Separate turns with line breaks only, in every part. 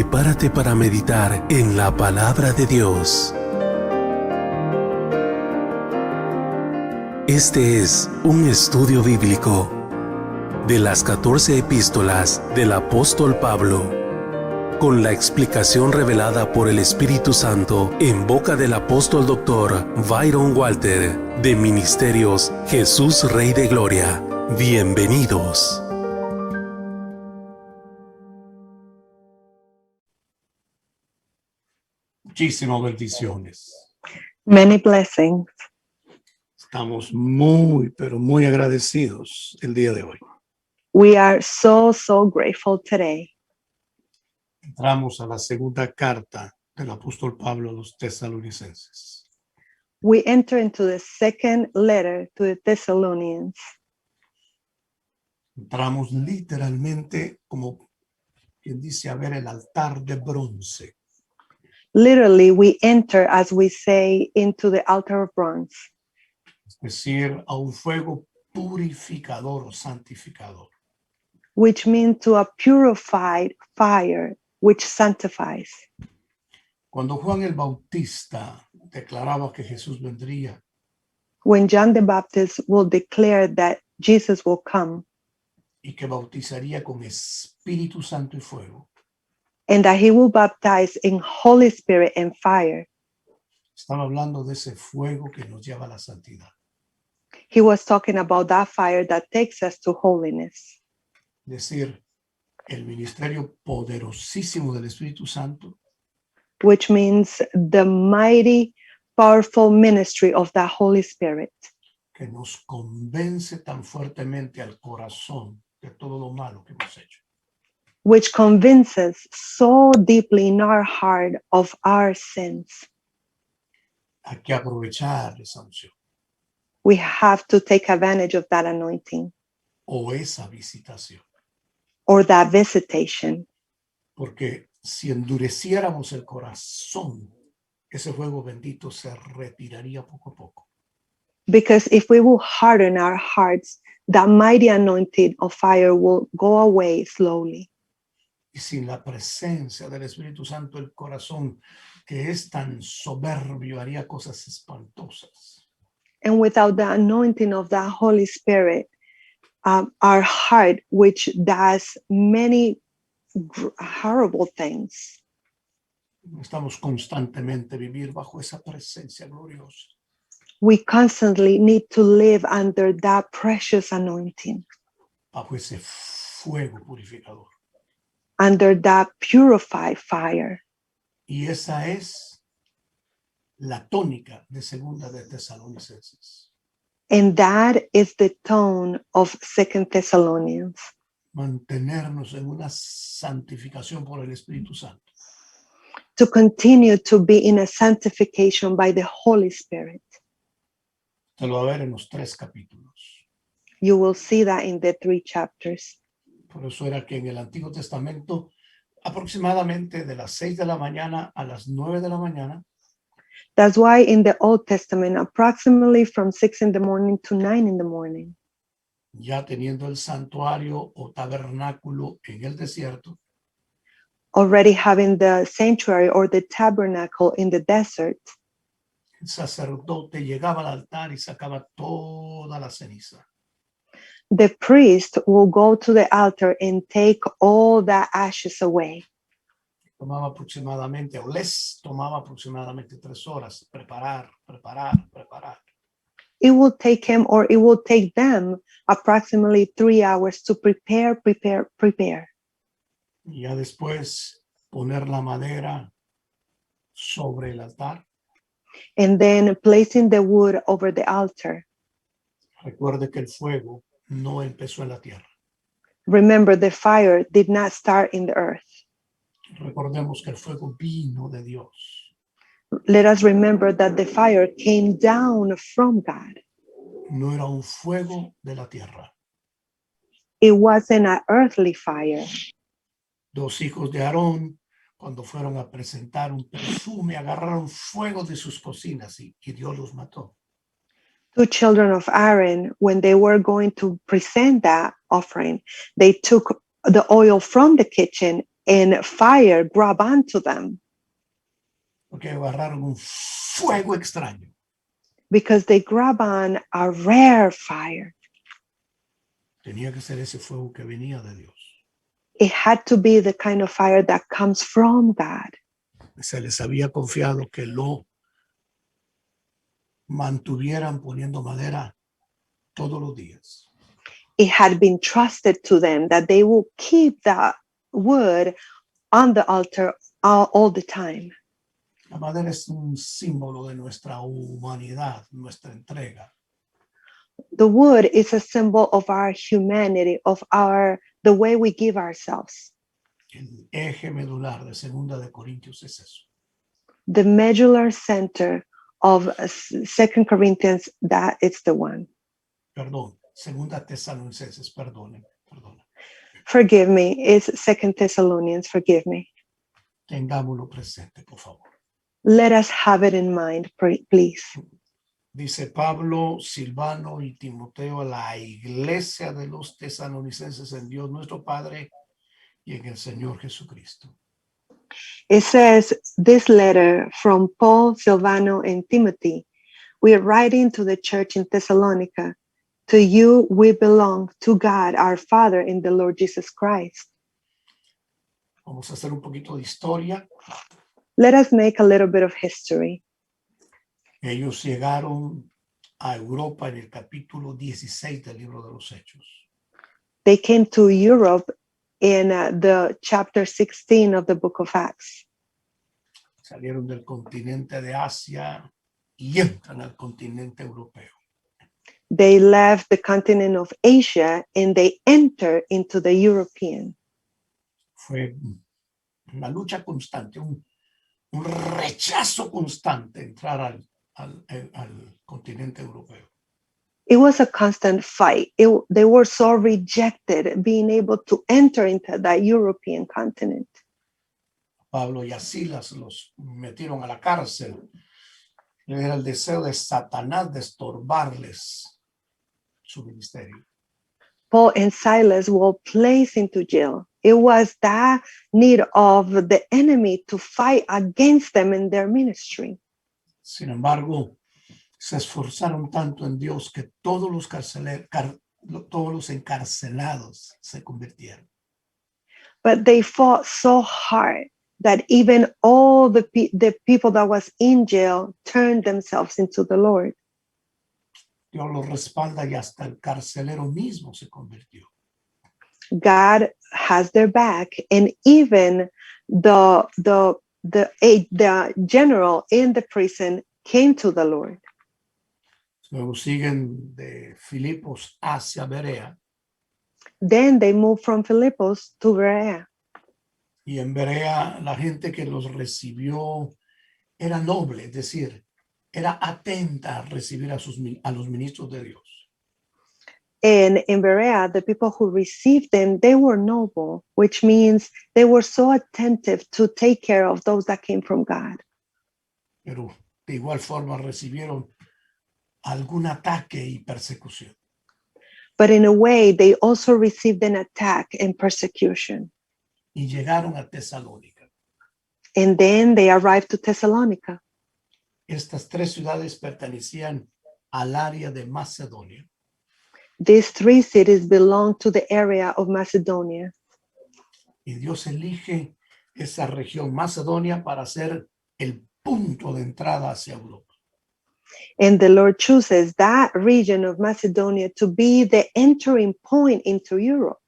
Prepárate para meditar en la palabra de Dios. Este es un estudio bíblico de las 14 epístolas del apóstol Pablo, con la explicación revelada por el Espíritu Santo en boca del apóstol Dr. Byron Walter, de Ministerios Jesús Rey de Gloria. Bienvenidos.
Muchísimas bendiciones.
Many blessings.
Estamos muy, pero muy agradecidos el día de hoy.
We are so grateful today.
Entramos a la segunda carta del apóstol Pablo a los tesalonicenses.
We enter into the second letter to the Thessalonians.
Entramos literalmente, como quien dice, a ver el altar de bronce.
Literally, we enter, as we say, into the altar of bronze,
Es decir, a un fuego purificador o santificador.
which means to a purified fire, which sanctifies.
Cuando Juan el Bautista declaraba que Jesús vendría,
When John the Baptist will declare that Jesus will come
y que bautizaría con Espíritu Santo y fuego,
and that he will baptize in Holy Spirit and fire,
estaba hablando de ese fuego que nos lleva a la santidad.
he was talking about that fire that takes us to holiness.
Es decir, el ministerio poderosísimo del Espíritu Santo
Which means the mighty, powerful ministry of the Holy Spirit,
que nos convence tan fuertemente al corazón de todo lo malo que hemos hecho.
which convinces so deeply in our heart of our sins.
Hay que aprovechar esa unción
We have to take advantage of that anointing
o esa visitación,
or that visitation.
porque si endureciéramos el corazón, ese fuego bendito se retiraría poco a poco.
Because if we will harden our hearts, that mighty anointing of fire will go away slowly.
Y sin la presencia del Espíritu Santo, el corazón que es tan soberbio haría cosas espantosas.
And without the anointing of the Holy Spirit, our heart, which does many horrible things,
Estamos constantemente vivir bajo esa presencia gloriosa.
we constantly need to live under that precious anointing,
Bajo ese fuego purificador.
under that purified fire.
Y esa es la tónica de segunda de Tesalonicenses.
And that is the tone of 2 Thessalonians,
Mantenernos en una santificación por el Espíritu Santo.
to continue to be in a sanctification by the Holy Spirit.
Te lo va a ver en los 3 capítulos.
You will see that in the 3 chapters.
Por eso era que en el Antiguo Testamento, aproximadamente de las 6 de la mañana a las 9 de la mañana,
That's why in the Old Testament, approximately from 6 in the morning to 9 in the morning,
ya teniendo el santuario o tabernáculo en el desierto,
already having the sanctuary or the tabernacle in the desert,
el sacerdote llegaba al altar y sacaba toda la ceniza.
the priest will go to the altar and take all the ashes away.
Tomaba aproximadamente, o les tomaba aproximadamente 3 horas preparar.
It will take him, or it will take them, approximately 3 hours to prepare.
Y ya después poner la madera sobre el altar.
And then placing the wood over the altar.
Recuerde que el fuego no empezó en la tierra.
Remember, the fire did not start in the earth.
Recordemos que el fuego vino de Dios.
Let us remember that the fire came down from God.
No era un fuego de la tierra.
It wasn't an earthly fire.
2 hijos de Aarón, cuando fueron a presentar un perfume, agarraron fuego de sus cocinas y Dios los mató.
2 children of Aaron, when they were going to present that offering, they took the oil from the kitchen and fire grab onto them
porque agarraron un fuego extraño.
because they grab on a rare fire.
Tenía que ser ese fuego que venía de Dios.
It had to be the kind of fire that comes from God.
Se les había confiado que lo mantuvieran poniendo madera todos los días.
It had been trusted to them that they will keep that wood on the altar all the time.
La madera es un símbolo de nuestra humanidad, nuestra entrega.
The wood is a symbol of our humanity, of the way we give ourselves.
El eje medular de Segunda de Corintios es eso.
The medular center of 2 Corinthians, that it's the one.
Perdón, Segunda Tesalonicenses, perdona.
Forgive me, it's 2 Thessalonians, forgive me.
Tengámoslo presente, por favor.
Let us have it in mind, please.
Dice Pablo, Silvano y Timoteo a la iglesia de los tesalonicenses en Dios nuestro Padre y en el Señor Jesucristo.
It says, this letter from Paul, Silvano, and Timothy, we are writing to the church in Thessalonica. To you we belong, to God, our Father, in the Lord Jesus Christ.
Vamos a hacer un poquito de historia.
Let us make a little bit of history.
Ellos llegaron a Europa en el capítulo 16 del libro de los Hechos.
They came to Europe in the chapter 16 of the book of Acts.
Salieron del continente de Asia y entran al continente europeo.
They left the continent of Asia and they enter into the European.
Fue una lucha constante, un rechazo constante entrar al continente europeo.
It was a constant fight. They were so rejected being able to enter into that European continent.
Pablo y a Silas los metieron a la cárcel. Era el deseo de Satanás de estorbarles su ministerio.
Paul and Silas were placed into jail. It was that need of the enemy to fight against them in their ministry.
Sin embargo, se esforzaron tanto en Dios que todos los encarcelados se convirtieron.
But they fought so hard that even all the people that was in jail turned themselves into the Lord.
Dios los respalda y hasta el carcelero mismo se convirtió.
God has their back, and even the general in the prison came to the Lord.
Luego siguen de Filipos hacia Berea.
Then they moved from Philippus to Berea.
Y en Berea la gente que los recibió era noble, es decir, era atenta a recibir a los ministros de Dios.
And in Berea, the people who received them, they were noble, which means they were so attentive to take care of those that came from God.
Pero de igual forma recibieron algún ataque y persecución.
But in a way, they also received an attack and persecution.
Y llegaron a Tesalónica.
And then they arrived to Thessalonica.
Estas tres ciudades pertenecían al área de Macedonia.
These three cities belong to the area of Macedonia.
Y Dios elige esa región Macedonia para ser el punto de entrada hacia Europa.
And the Lord chooses that region of Macedonia to be the entering point into Europe.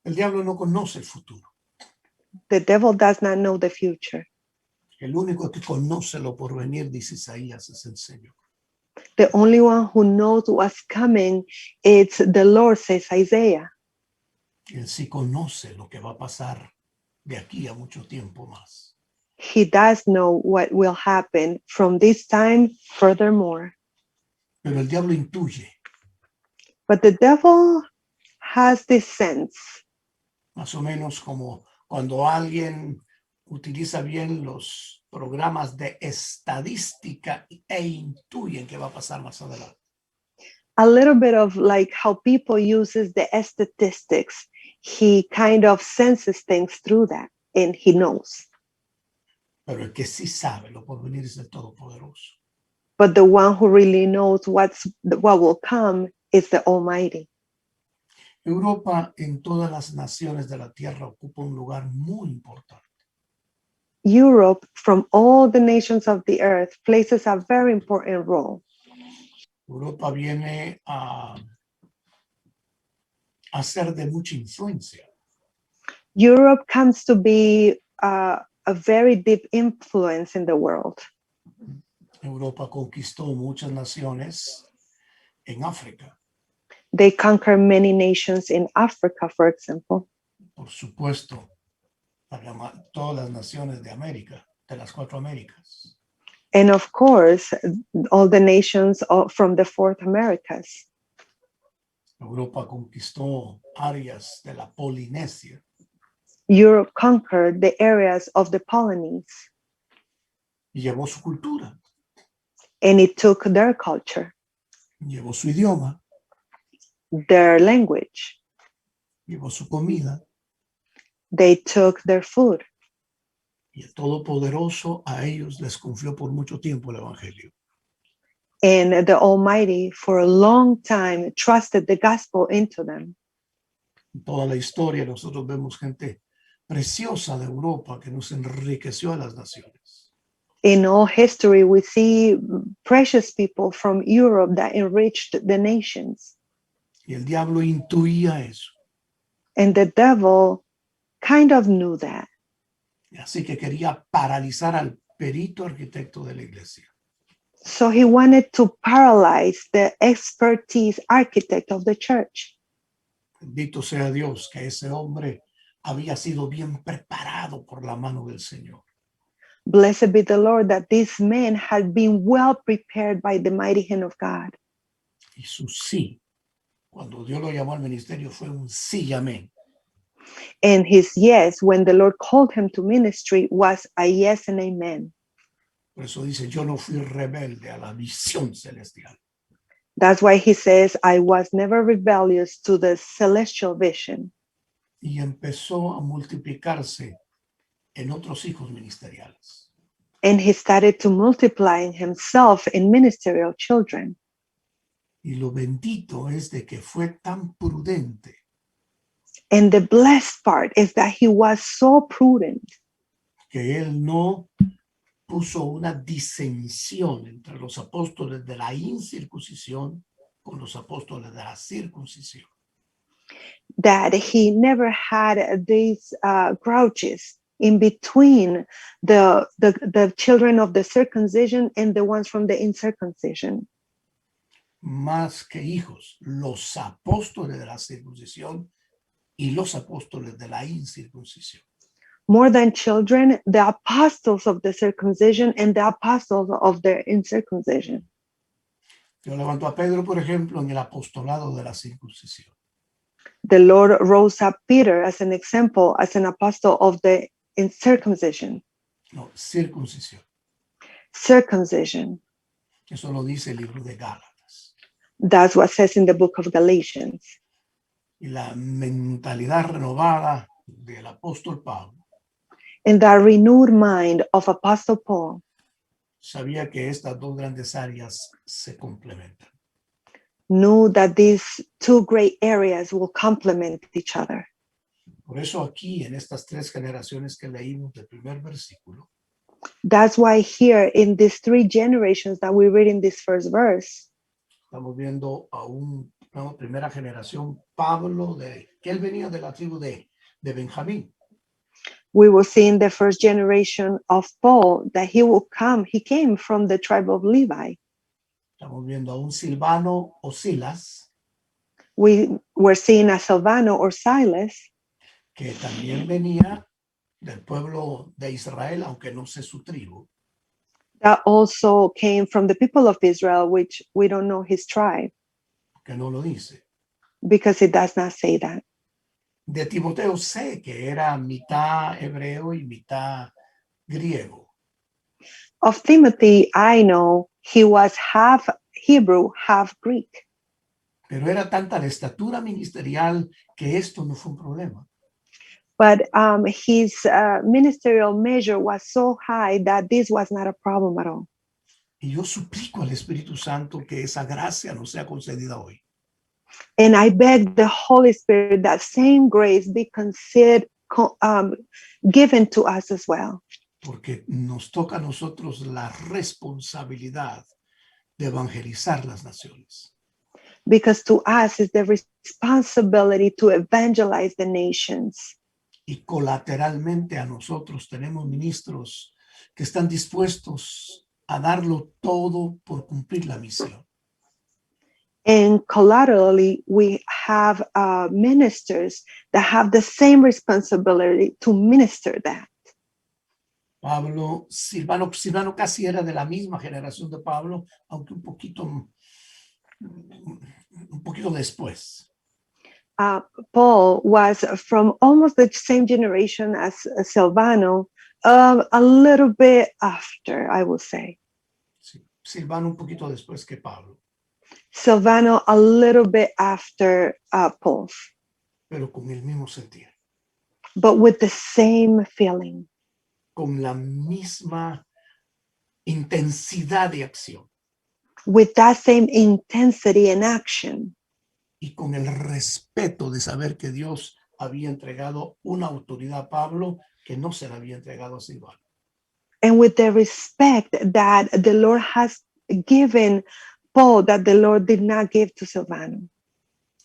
El diablo no conoce el futuro.
The devil does not know the future.
El único que conoce lo porvenir, dice Isaías, es el Señor.
The only one who knows what's coming, it's the Lord, says Isaiah.
Él sí conoce lo que va a pasar de aquí a mucho tiempo más.
He does know what will happen from this time furthermore.
Pero el diablo intuye,
But the devil has this sense,
más o menos como cuando alguien utiliza bien los programas de estadística e intuyen qué va a pasar más adelante.
a little bit of like how people uses the statistics. he kind of senses things through that, and he knows.
Pero el que sí sabe lo por venir es el Todopoderoso.
But the one who really knows what will come is the Almighty.
Europa en todas las naciones de la tierra ocupa un lugar muy importante.
Europe, from all the nations of the earth, plays a very important role.
Europa viene a ser de mucha influencia.
Europe comes to be a very deep influence in the world.
Europa conquistó muchas naciones en África.
They conquer many nations in Africa, for example.
Por supuesto, todas las naciones de América, de las 4 Américas.
And of course, all the nations from the 4 Americas.
Europa conquistó áreas de la Polinesia.
Europe conquered the areas of the Polynesians.
Y llevó su cultura,
And it took their culture,
llevó su idioma,
their language.
llevó su comida.
They took their food.
Y el Todopoderoso a ellos les confió por mucho tiempo el Evangelio.
And the Almighty, for a long time, trusted the gospel into them.
En toda la historia nosotros vemos gente preciosa de Europa que nos enriqueció a las naciones.
In all history, we see precious people from Europe that enriched the nations.
Y el diablo intuía eso.
And the devil kind of knew that.
Y así que quería paralizar al perito arquitecto de la iglesia.
So he wanted to paralyze the expertise architect of the church.
Bendito sea Dios que ese hombre había sido bien preparado por la mano del Señor.
Blessed be the Lord that this man had been well prepared by the mighty hand of God.
Y su sí, cuando Dios lo llamó al ministerio, fue un sí y amén.
And his yes, when the Lord called him to ministry, was a yes and amen.
Por eso dice, yo no fui rebelde a la visión celestial.
That's why he says, I was never rebellious to the celestial vision.
Y empezó a multiplicarse en otros hijos ministeriales.
And he started to multiply himself in ministerial children.
Y lo bendito es de que fue tan prudente
And the blessed part is that he was so prudent
que él no puso una disensión entre los apóstoles de la incircuncisión con los apóstoles de la circuncisión.
that he never had these grouches in between the children of the circumcision and the ones from the incircumcision.
Más que hijos, los apóstoles de la circuncisión y los apóstoles de la incircuncisión.
More than children, the apostles of the circumcision and the apostles of the incircumcision.
Dios levantó a Pedro, por ejemplo, en el apostolado de la circuncisión.
The Lord rose up Peter as an example, as an apostle of the incircumcision.
No, circuncisión.
Circumcision.
Eso lo dice el libro de Gálatas.
That's what says in the book of Galatians.
Y la mentalidad renovada del apóstol Pablo
In the renewed mind of Apostle Paul,
sabía que estas dos grandes áreas se complementan.
knew that these two great areas will complement each other.
Por eso aquí en estas 3 generaciones que leímos del primer versículo,
That's why here in these 3 generations that we read in this first verse,
estamos viendo a una primera generación, Pablo, que él venía de la tribu de Benjamín.
we will see in the first generation of Paul that he came from the tribe of Levi.
Estamos viendo a un Silvano o Silas,
We were seeing a Silvano or Silas
que también venía del pueblo de Israel, aunque no sé su tribu.
that also came from the people of Israel, which we don't know his tribe
Que no lo dice.
because it does not say that.
De Timoteo sé que era mitad hebreo y mitad griego.
Of Timothy, I know he was half Hebrew, half Greek.
Pero era tanta la estatura ministerial que esto no fue un problema.
But his ministerial measure was so high that this was not a problem at all.
Y yo suplico al Espíritu Santo que esa gracia nos sea concedida hoy.
And I beg the Holy Spirit that same grace be given to us as well.
Porque nos toca a nosotros la responsabilidad de evangelizar las naciones.
Because to us is the responsibility to evangelize the nations.
Y colateralmente a nosotros tenemos ministros que están dispuestos a darlo todo por cumplir la misión.
And collaterally, we have ministers that have the same responsibility to minister that.
Silvano casi era de la misma generación de Pablo, aunque un poquito después.
Paul was from almost the same generation as Silvano, a little bit after, I will say.
Sí, Silvano un poquito después que Pablo,
Silvano a little bit after Paul,
pero con el mismo sentir,
but with the same feeling,
con la misma intensidad de acción
with that same intensity and action,
y con el respeto de saber que Dios había entregado una autoridad a Pablo que no se la había entregado a Silvano.
and with the respect that the Lord has given Paul that the Lord did not give to Silvano.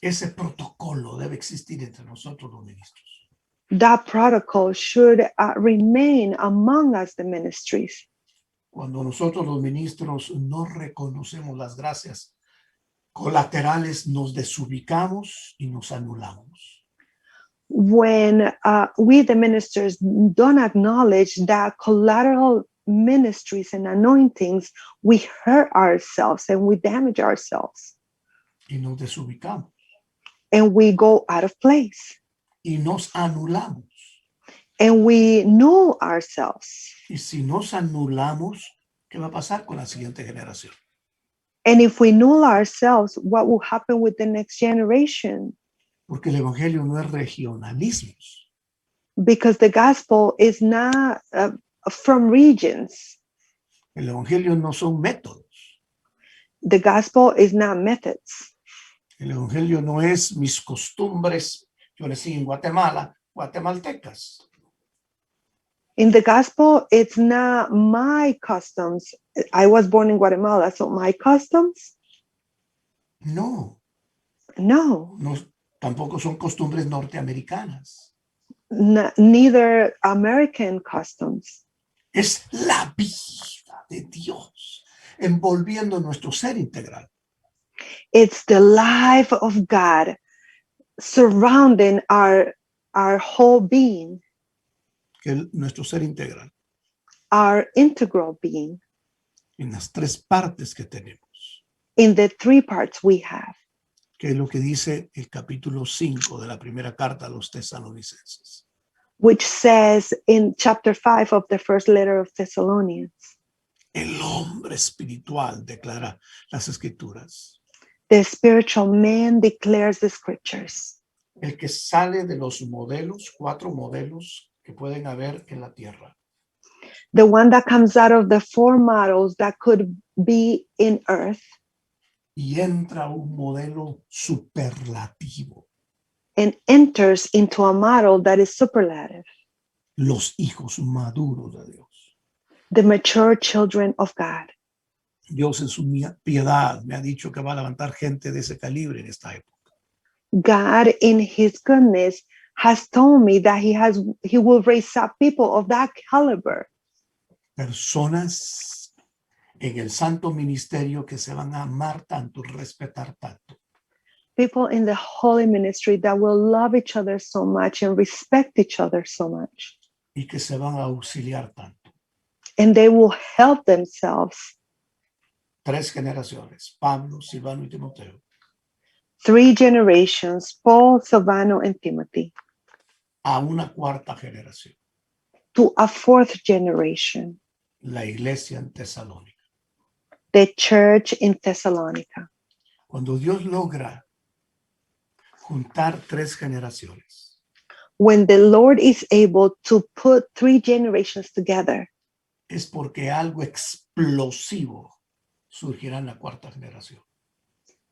Ese protocolo debe existir entre nosotros los ministros.
That protocol should remain among us, the ministries.
Cuando nosotros los ministros no reconocemos las gracias colaterales, nos desubicamos y nos anulamos.
When we, the ministers, don't acknowledge that collateral ministries and anointings, we hurt ourselves and we damage ourselves
Y nos desubicamos
and we go out of place
y nos anulamos.
and we know ourselves.
Y si nos anulamos, ¿qué va a pasar con la siguiente generación?
And if we null ourselves, what will happen with the next generation?
Porque el evangelio no es regionalismos.
Because the gospel is not from regions.
El evangelio no son métodos.
The gospel is not methods.
El evangelio no es mis costumbres. Yo nací en Guatemala, guatemaltecas.
In the gospel, it's not my customs. I was born in Guatemala, so my customs?
No,
No,
tampoco son costumbres norteamericanas.
neither American customs.
Es la vida de Dios envolviendo nuestro ser integral.
It's the life of God surrounding our whole being,
Nuestro ser integral,
our integral being,
en las tres partes que tenemos,
in the three parts we have,
que es lo que dice el capítulo 5 de la primera carta a los tesalonicenses.
which says in chapter 5 of the first letter of Thessalonians,
El hombre espiritual declara las escrituras.
the spiritual man declares the scriptures.
El que sale de los modelos, 4 modelos que pueden haber en la tierra.
The one that comes out of the 4 models that could be in earth
Y entra un modelo superlativo.
and enters into a model that is superlative,
Los hijos maduros de Dios.
the mature children of God.
Dios en su piedad me ha dicho que va a levantar gente de ese calibre en esta época.
God in his goodness has told me that he will raise up people of that caliber,
Personas en el santo ministerio que se van a amar tanto, respetar tanto,
people in the holy ministry that will love each other so much and respect each other so much,
y que se van a auxiliar tanto.
and they will help themselves.
3 generaciones, Pablo, Silvano y Timoteo,
3 generations, Paul, Silvano, and Timothy,
a una 4ª generación,
to a 4th generation,
la iglesia en Tesalónica.
the church in Thessalonica.
Cuando Dios logra juntar 3 generaciones.
When the Lord is able to put 3 generations together,
Es porque algo explosivo surgirá en la 4ª generación.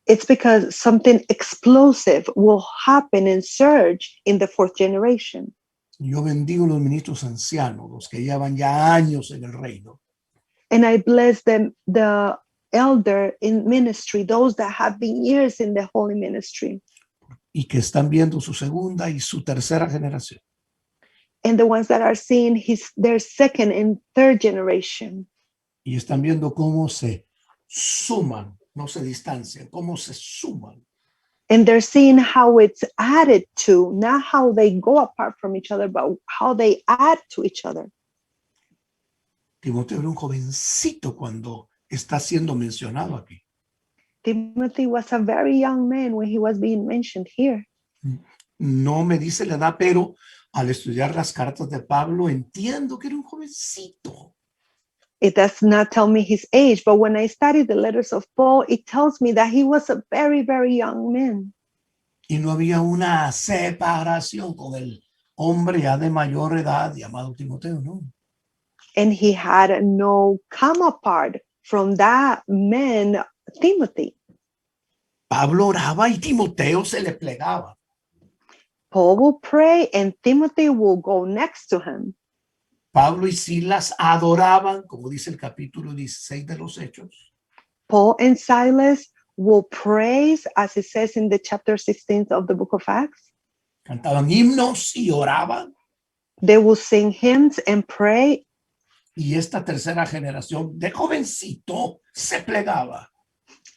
it's because something explosive will happen and surge in the 4th generation.
Yo bendigo los ministros ancianos, los que llevan ya años en el reino,
And I bless them, the elder in ministry, those that have been years in the holy ministry,
y que están viendo su 2ª y su 3ª generación.
and the ones that are seeing their 2nd and 3rd generation.
Y están viendo cómo se suman, no se distancian, cómo se suman.
And they're seeing how it's added to, not how they go apart from each other, but how they add to each other.
Timoteo era un jovencito cuando está siendo mencionado aquí.
Timothy was a very young man when he was being mentioned here.
No me dice la edad, pero al estudiar las cartas de Pablo entiendo que era un jovencito.
It does not tell me his age, but when I study the letters of Paul, it tells me that he was a very, very young man.
Y no había una separación con el hombre ya de mayor edad llamado Timoteo, no.
And he had no come apart from that man, Timothy.
Pablo oraba y Timoteo se le plegaba.
Paul will pray and Timothy will go next to him.
Pablo y Silas adoraban, como dice el capítulo 16 de los Hechos.
Paul and Silas will praise, as it says in the chapter 16 of the book of Acts.
Cantaban himnos y oraban.
They will sing hymns and pray.
Y esta 3ª generación de jovencito se plegaba.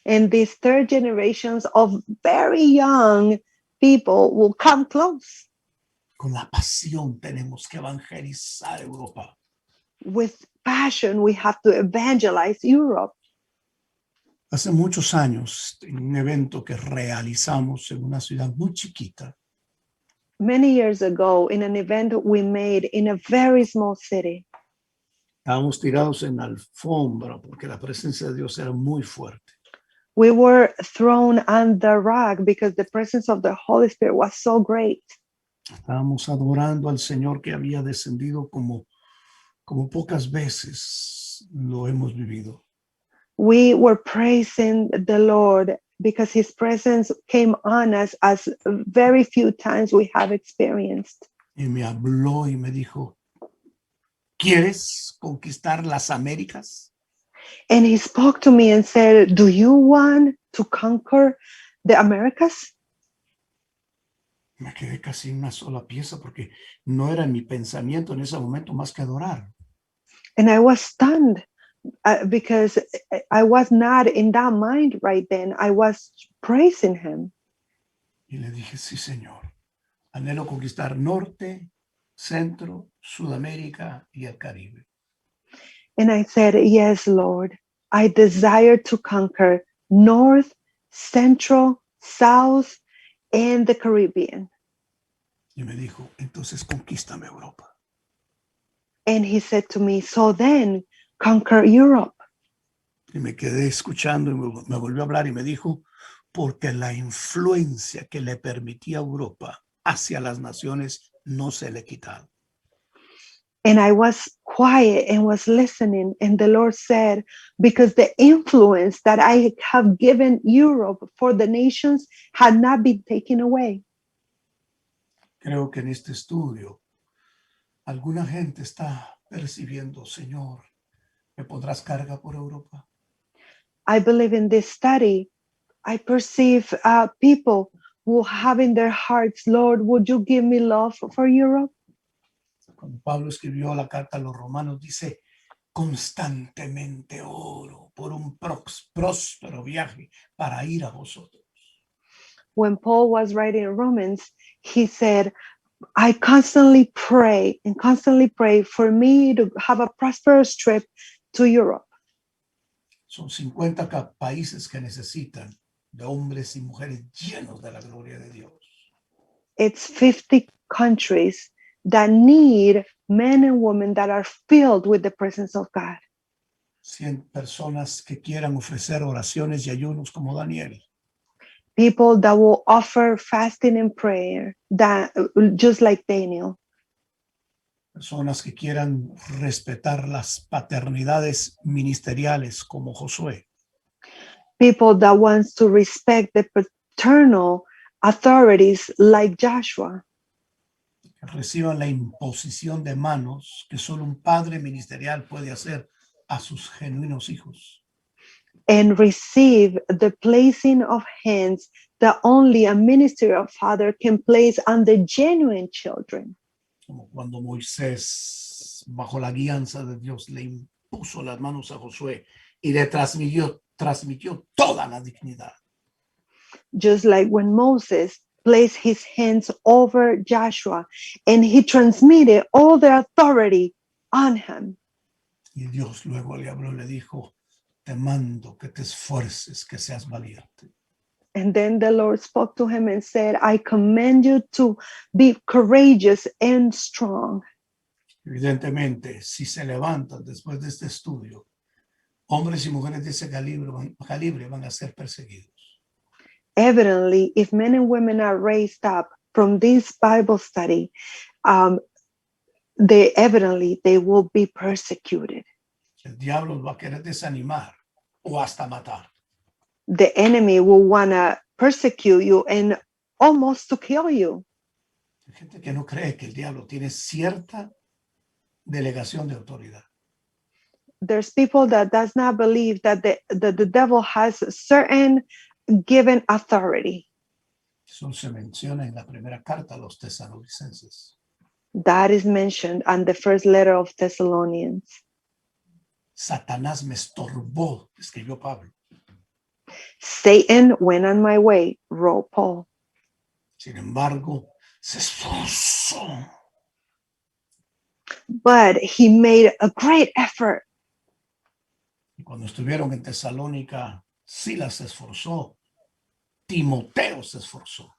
And these 3rd generations of very young people will come close.
Con la pasión tenemos que evangelizar Europa.
With passion, we have to evangelize Europe.
Hace muchos años, en un evento que realizamos en una ciudad muy chiquita,
Many years ago, in an event we made in a very small city,
estábamos tirados en la alfombra porque la presencia de Dios era muy fuerte.
we were thrown on the rug because the presence of the Holy Spirit was so great.
Estábamos adorando al Señor que había descendido como pocas veces lo hemos vivido.
We were praising the Lord because his presence came on us as very few times we have experienced.
Y me habló y me dijo, ¿quieres conquistar las Américas?
And he spoke to me and said, "Do you want to conquer the Americas?"
Me quedé casi en una sola pieza porque no era mi pensamiento en ese momento más que adorar.
And I was stunned because I was not in that mind right then. I was praising him.
Y le dije, sí, Señor, anhelo conquistar Norte, Centro, Sudamérica y el Caribe.
And I said, "Yes, Lord, I desire to conquer North, Central, South, and the Caribbean."
Y me dijo, entonces conquístame Europa.
And he said to me, "So then conquer Europe."
Y me quedé escuchando y me volvió a hablar y me dijo, porque la influencia que le permitía a Europa hacia las naciones no se le quitaba.
And I was quiet and was listening. And the Lord said, because the influence that I have given Europe for the nations had not been taken away.
Creo que en este estudio alguna gente está percibiendo, Señor, ¿me pondrás carga por Europa?
I believe in this study, I perceive people who have in their hearts, "Lord, would you give me love for Europe?"
Cuando Pablo escribió la carta a los romanos, dice, constantemente oro por un próspero viaje para ir a vosotros.
When Paul was writing Romans, he said, "I constantly pray and constantly pray for me to have a prosperous trip to Europe."
Son 50 países que necesitan de hombres y mujeres llenos de la gloria de Dios.
It's 50 countries that need men and women that are filled with the presence of God.
100 personas que quieran ofrecer oraciones y ayunos como Daniel.
People that will offer fasting and prayer, that just like Daniel.
Personas que quieran respetar las paternidades ministeriales como Josué.
People that wants to respect the paternal authorities like Joshua.
Que reciban la imposición de manos que solo un padre ministerial puede hacer a sus genuinos hijos.
And receive the placing of hands that only a ministerial father can place on the genuine children.
Como cuando Moisés, bajo la guianza de Dios, le impuso las manos a Josué y le transmitió toda la dignidad.
Just like when Moses placed his hands over Joshua and he transmitted all the authority on him.
Y Dios luego le habló y le dijo, te mando que te esfuerces, que seas valiente.
And then the Lord spoke to him and said, I command you to be courageous and strong.
Evidentemente, si se levantan después de este estudio, hombres y mujeres de ese calibre van a ser perseguidos.
Evidently, if men and women are raised up from this Bible study, they will be persecuted.
El diablo va a querer desanimar o hasta matar.
The enemy will want to persecute you and almost to kill you.
Hay gente que no cree que el diablo tiene cierta delegación de autoridad.
There's people that does not believe that the devil has a certain given authority.
Eso se menciona en la primera carta a los tesalonicenses.
That is mentioned on the first letter of Thessalonians.
Satanás me estorbó, escribió Pablo.
Satan went on my way, wrote Paul.
Sin embargo, se esforzó.
But he made a great effort.
Y cuando estuvieron en Tesalónica, Silas se esforzó. Timoteo se esforzó.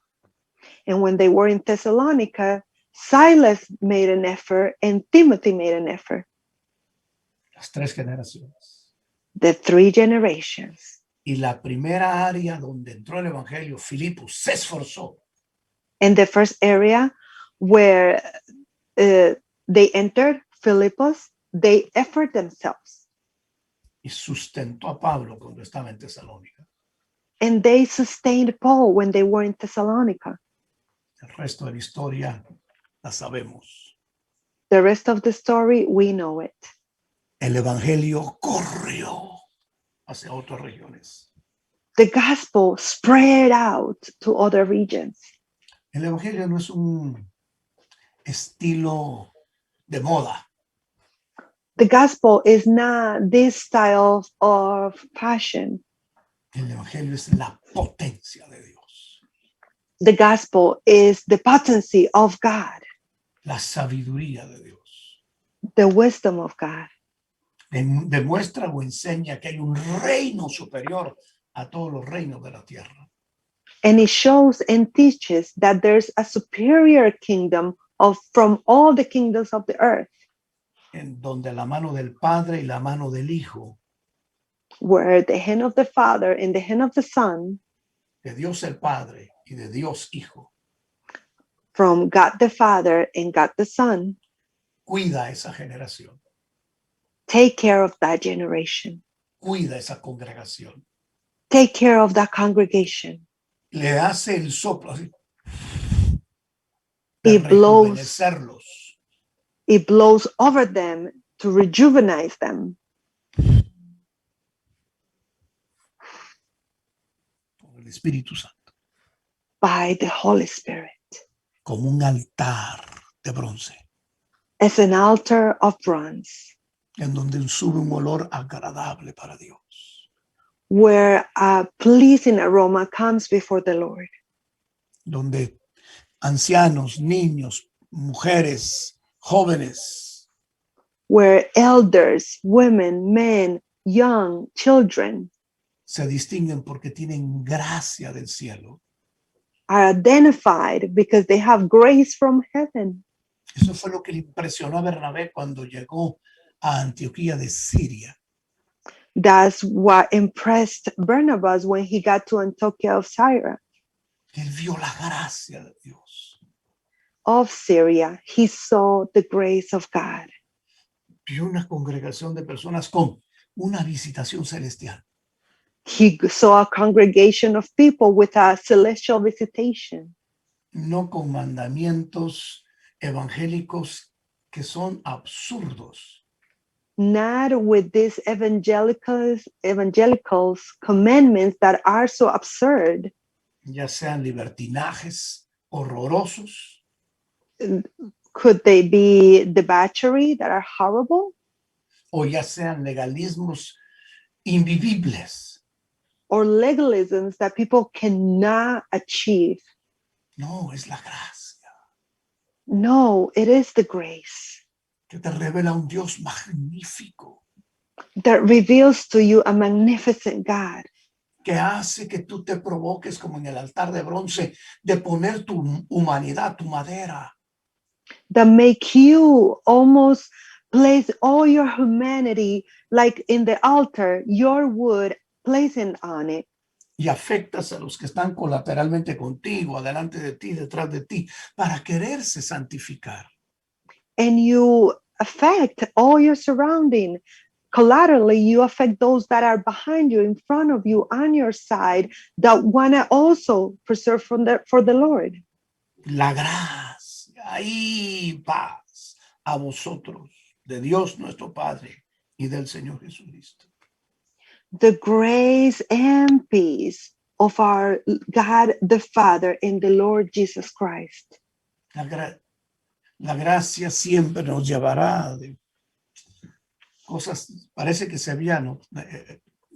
And when they were in Thessalonica, Silas made an effort and Timothy made an effort.
Las tres generaciones.
The three generations.
Y la primera área donde entró el evangelio, Filipos, se esforzó.
And the first area where they entered, Philippus, they effort themselves.
Y sustentó a Pablo cuando estaba en Tesalónica.
And they sustained Paul when they were in Thessalonica.
El resto de la historia la sabemos.
The rest of the story, we know it.
El evangelio corrió hacia otras regiones.
The gospel spread out to other regions.
El evangelio no es un estilo de moda.
The gospel is not this style of fashion.
El evangelio es la potencia de Dios.
The gospel is the potency of God,
La sabiduría de Dios.
the wisdom of God.
Demuestra o enseña que hay un reino superior a todos los reinos de la tierra.
And it shows and teaches that there's a superior kingdom from all the kingdoms of the earth,
En donde la mano del Padre y la mano del Hijo,
where the hand of the Father and the hand of the Son,
de Dios el Padre y de Dios Hijo,
from God the Father and God the Son,
cuida esa generación,
take care of that generation,
cuida esa congregación.
take care of that congregation.
Le hace el soplo así,
It
de
blows.
rejuvenecerlos.
It blows over them to rejuvenate them
Por el Espíritu Santo,
by the Holy Spirit
como un altar de bronce,
as an altar of bronze,
en donde sube un olor agradable para Dios.
where a pleasing aroma comes before the Lord,
Donde ancianos, niños, mujeres, jóvenes,
where elders, women, men, young, children
se distinguen porque tienen gracia del cielo.
are identified because they have grace from heaven.
Eso fue lo que le impresionó a Bernabé cuando llegó a Antioquía de Siria.
That's what impressed Barnabas when he got to Antioch of
Él vio la gracia de Dios.
of Syria, he saw the grace of God.
Vio una congregación de personas con una visitación celestial.
He saw a congregation of people with a celestial visitation,
No con mandamientos evangélicos que son absurdos,
not with these evangelicals commandments that are so absurd,
ya sean libertinajes horrorosos,
could they be debauchery that are horrible,
o ya sean legalismos invivibles.
or legalisms that people cannot achieve.
No, es la gracia
No, it is the grace
que te revela un Dios magnífico,
that reveals to you a magnificent God,
que hace que tú te provoques como en el altar de bronce de poner tu humanidad, tu madera,
that make you almost place all your humanity, like in the altar, your wood, placing on it,
y afectas a los que están colateralmente contigo, adelante de ti, detrás de ti, para quererse santificar.
and you affect all your surrounding. Collaterally, you affect those that are behind you, in front of you, on your side, that want to also preserve for the Lord.
La gracia y paz a vosotros, de Dios nuestro Padre y del Señor Jesucristo.
The grace and peace of our God the Father and the Lord Jesus Christ.
La gracia siempre nos llevará de cosas, parece que se habían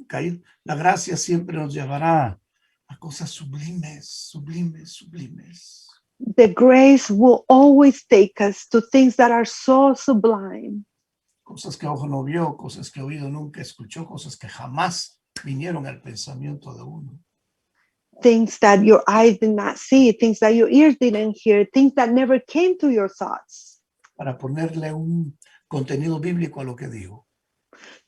caído. La gracia siempre nos llevará a cosas sublimes, sublimes, sublimes.
The grace will always take us to things that are so sublime,
Cosas que ojo no vio, cosas que oído nunca escuchó, cosas que jamás vinieron al pensamiento de uno.
things that your eyes did not see, things that your ears didn't hear, things that never came to your thoughts.
Para ponerle un contenido bíblico a lo que digo.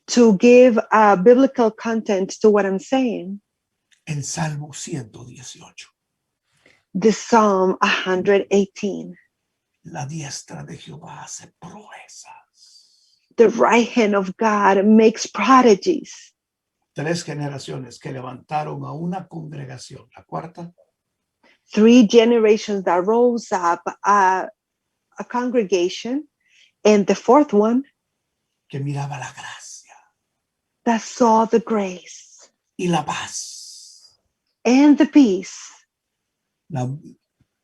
To give a biblical content to what I'm saying,
En Salmo 118,
the Psalm 118,
la diestra de Jehová hace proezas.
the right hand of God makes prodigies.
3 generaciones que levantaron a una congregación. La cuarta,
3 generations that rose up a congregation, and the 4th one
que miraba la gracia
that saw the grace
y la paz,
and the peace,
la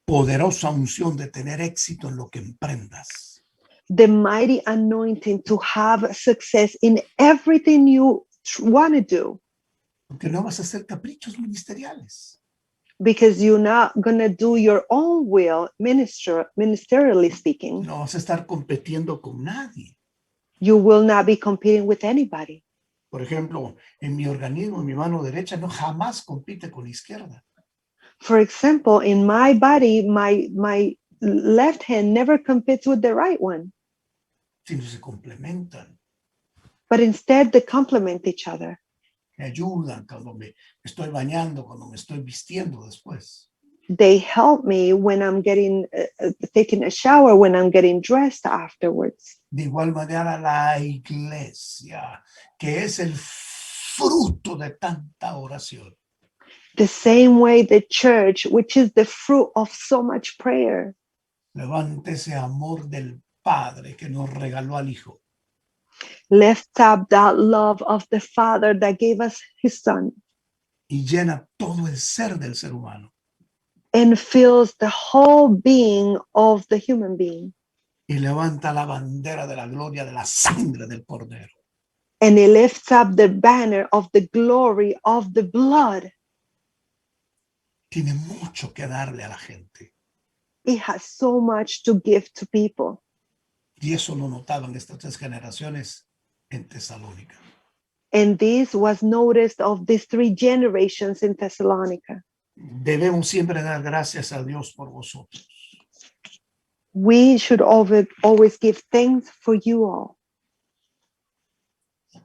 poderosa unción de tener éxito en lo que emprendas.
the mighty anointing to have success in everything you want to do,
Porque no vas a hacer caprichos ministeriales.
because you're not going to do your own will, ministerially speaking.
No vas a estar compitiendo con nadie.
You will not be competing with anybody.
Por ejemplo, en mi organismo, mi mano derecha no jamás compite con la izquierda.
For example, in my body, my left hand never competes with the right one,
Sino se complementan,
but instead they complement each other.
me ayudan cuando me estoy bañando, cuando me estoy vistiendo después.
They help me when I'm taking a shower, when I'm getting dressed afterwards.
De igual manera la iglesia, que es el fruto de tanta oración.
The same way the church, which is the fruit of so much prayer,
Levante ese amor del Padre que nos regaló al Hijo.
lift up that love of the Father that gave us his Son,
Y llena todo el ser del ser humano.
and fills the whole being of the human being.
Y levanta la bandera de la gloria de la sangre del Cordero.
And he lifts up the banner of the glory of the blood.
Tiene mucho que darle a la gente.
It has so much to give to people.
Y eso lo notaban estas 3 generaciones en Tesalónica.
And this was noticed of these 3 generations in Thessalonica.
Debemos siempre dar gracias a Dios por vosotros.
We should always give thanks for you all.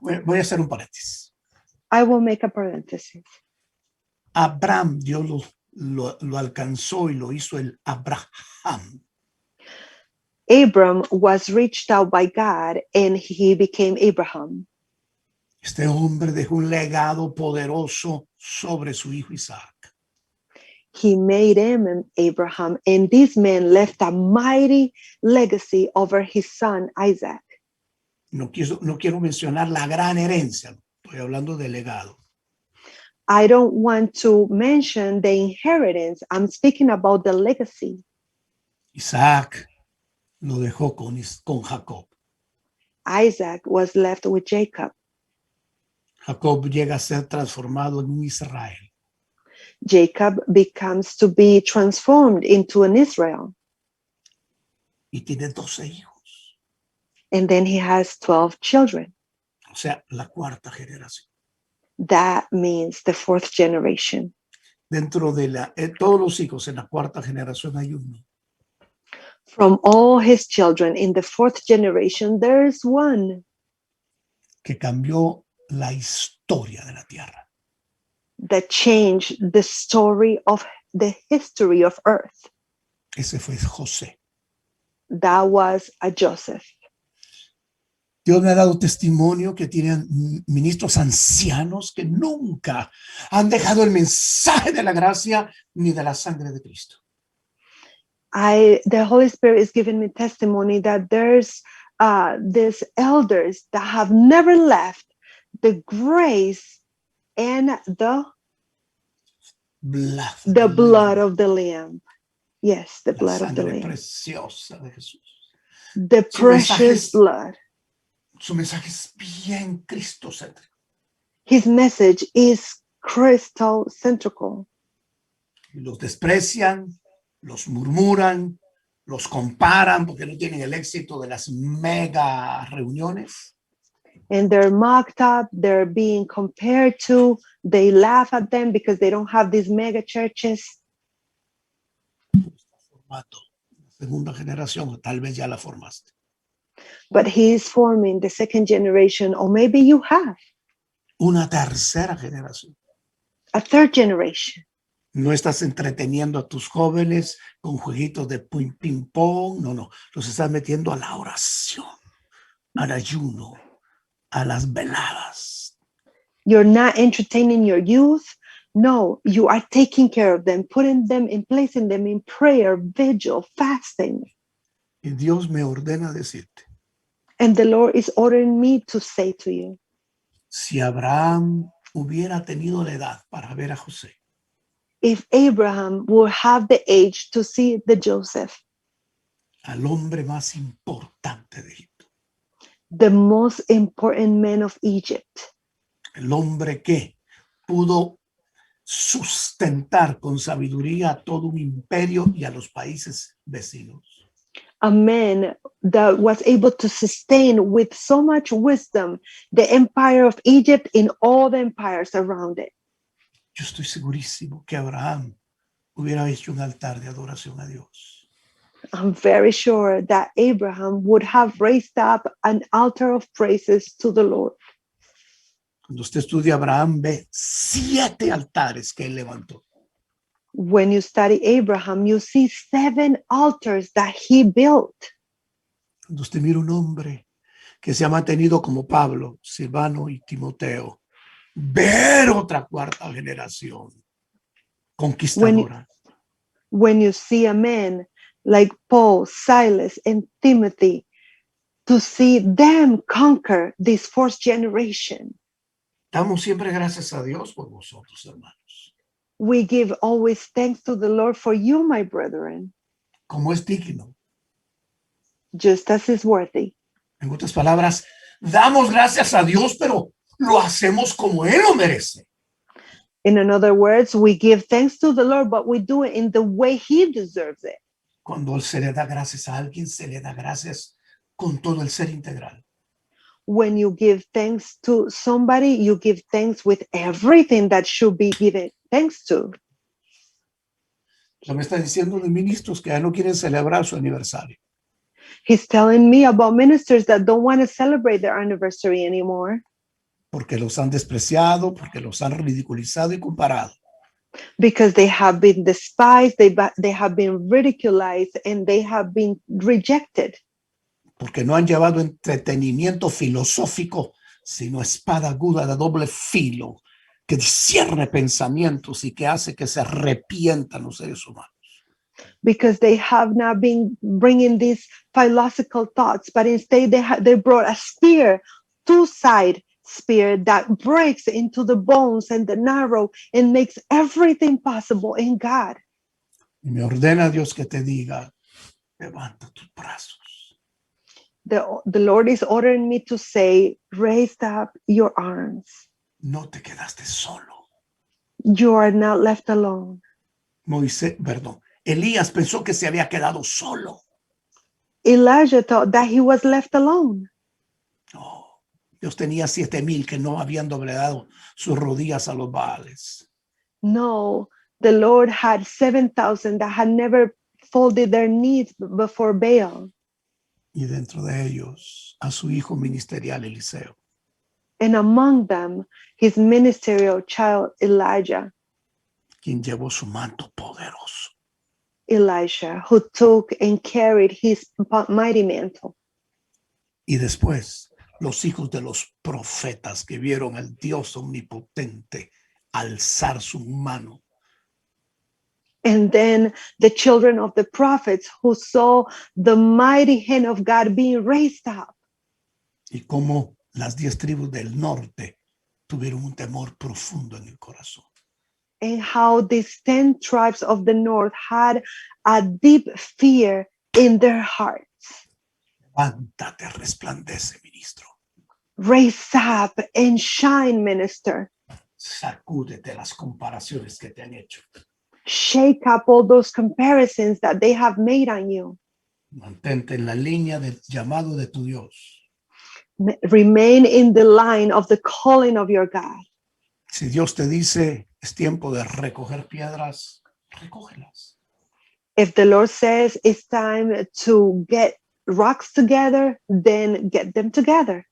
Voy a hacer un paréntesis.
I will make a parenthesis.
Abraham, Dios lo alcanzó y lo hizo el Abraham.
Abram was reached out by God and he became Abraham.
Este hombre dejó un legado poderoso sobre su hijo Isaac.
He made him an Abraham, and this man left a mighty legacy over his son Isaac.
No quiero mencionar la gran herencia, estoy hablando de legado.
I don't want to mention the inheritance. I'm speaking about the legacy.
Isaac lo dejó con Jacob.
Isaac was left with Jacob.
Jacob llega a ser transformado en un Israel.
Jacob becomes to be transformed into an Israel.
Y tiene 12 hijos.
And then he has 12 children.
O sea, la cuarta generación.
That means the fourth generation.
Dentro de todos los hijos en la cuarta generación hay uno.
From all his children in the fourth generation, there's one
Que cambió la historia de la tierra.
that changed the story of the history of earth.
Ese fue José.
That was a Joseph.
Dios me ha dado testimonio que tienen ministros ancianos que nunca han dejado el mensaje de la gracia ni de la sangre de Cristo.
The Holy Spirit is giving me testimony that there's these elders that have never left the grace and the blood of the Lamb. Yes, the blood of the Lamb.
Preciosa de Jesús.
The precious blood.
Su mensaje es bien cristocéntrico.
His message is Christocentrical.
Los desprecian, los murmuran, los comparan porque no tienen el éxito de las mega reuniones.
And they're mocked up, they're being compared to, they laugh at them because they don't have these mega churches.
Formato, segunda generación, o tal vez ya la formaste.
But he's forming the second generation, or maybe you have
Una tercera generación.
a third generation.
No estás entreteniendo a tus jóvenes con jueguitos de ping-pong, no, los estás metiendo a la oración, al ayuno, a las veladas.
You're not entertaining your youth. No, you are taking care of them, putting them in, placing them in prayer, vigil, fasting.
Y Dios me ordena decirte,
And the Lord is ordering me to say to you,
si Abraham hubiera tenido la edad para ver a José,
if Abraham would have the age to see the Joseph,
al hombre más importante de Egipto,
the most important man of Egypt,
el hombre que pudo sustentar con sabiduría todo un imperio y a los países vecinos.
a man that was able to sustain with so much wisdom the empire of Egypt and all the empires around it.
Yo estoy segurísimo que Abraham hubiera hecho un altar de adoración a Dios.
I'm very sure that Abraham would have raised up an altar of praises to the Lord.
Cuando usted estudia Abraham, ve 7 altares que él levantó.
When you study Abraham, you see 7 altars that he built.
Cuando usted mira un hombre que se ha mantenido como Pablo, Silvano y Timoteo, ver otra cuarta generación conquistadora.
When you see a man like Paul, Silas, and Timothy, to see them conquer this fourth generation.
Damos siempre gracias a Dios por vosotros, hermanos.
We give always thanks to the Lord for you, my brethren,
Como es digno.
just as is worthy.
En otras palabras, damos gracias a Dios, pero lo hacemos como Él lo merece.
In other words, we give thanks to the Lord, but we do it in the way he deserves it.
Cuando se le da gracias a alguien, se le da gracias con todo el ser integral.
When you give thanks to somebody, you give thanks with everything that should be given thanks to.
Ya me está diciendo de ministros que ya no quieren celebrar su aniversario.
He's telling me about ministers that don't want to celebrate their anniversary anymore
Porque los han despreciado, porque los han ridiculizado y comparado.
because they have been despised, they have been ridiculed, and they have been rejected.
Porque no han llevado entretenimiento filosófico, sino espada aguda de doble filo, que discierne pensamientos y que hace que se arrepientan los seres humanos.
Because they have not been bringing these philosophical thoughts, but instead they brought a spear, two-sided spear that breaks into the bones and the marrow and makes everything possible in God.
Y me ordena Dios que te diga, levanta tus brazos.
The Lord is ordering me to say, raise up your arms.
No te quedaste solo.
You are not left alone.
Elías pensó que se había quedado solo.
Elijah thought that he was left alone.
No, Dios tenía 7,000 que no habían doblegado sus rodillas a los Baales.
No, the Lord had 7,000 that had never folded their knees before Baal.
Y dentro de ellos a su hijo ministerial Eliseo.
And among them, his ministerial child Elijah,
Quien llevó su manto poderoso.
Elisha, who took and carried his mighty mantle.
Y después los hijos de los profetas que vieron al Dios omnipotente alzar su mano.
And then the children of the prophets who saw the mighty hand of God being raised up.
Y cómo las 10 tribus del norte tuvieron un temor profundo en el corazón.
And how these 10 tribes of the north had a deep fear in their hearts.
Levántate, resplandece, ministro.
Raise up and shine, minister.
Sacúdete las comparaciones que te han hecho.
Shake up all those comparisons that they have made on you.
Mantente en la línea del llamado de tu Dios.
Remain in the line of the calling of your God.
Si Dios te dice, es tiempo de recoger piedras, recógelas.
If the Lord says it's time to get rocks together, then get them together.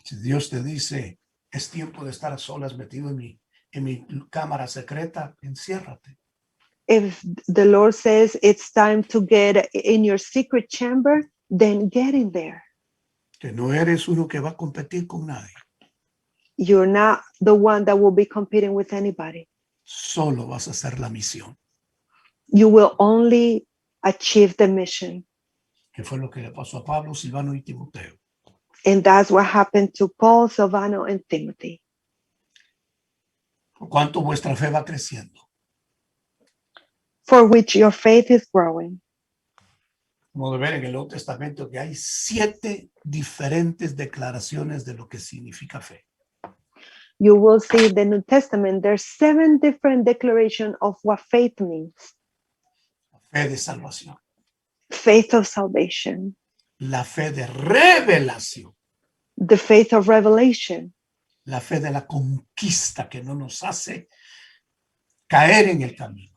Si Dios te dice, es tiempo de estar a solas metido en mi cámara secreta, enciérrate.
If the Lord says it's time to get in your secret chamber, then get in there.
Que no eres uno que va a competir con nadie.
You're not the one that will be competing with anybody.
Solo vas a hacer la misión.
You will only achieve the mission.
Que fue lo que le pasó a Pablo, Silvano y Timoteo.
And that's what happened to Paul, Silvano, and Timothy.
Por cuanto vuestra fe va creciendo.
For which your faith is growing.
Como de ver en el Nuevo Testamento que hay 7 diferentes declaraciones de lo que significa fe.
You will see in the New Testament, there's 7 different declarations of what faith means.
La fe de salvación.
Faith of salvation,
La fe de revelación.
the faith of revelation,
La fe de la conquista que no nos hace caer en el camino.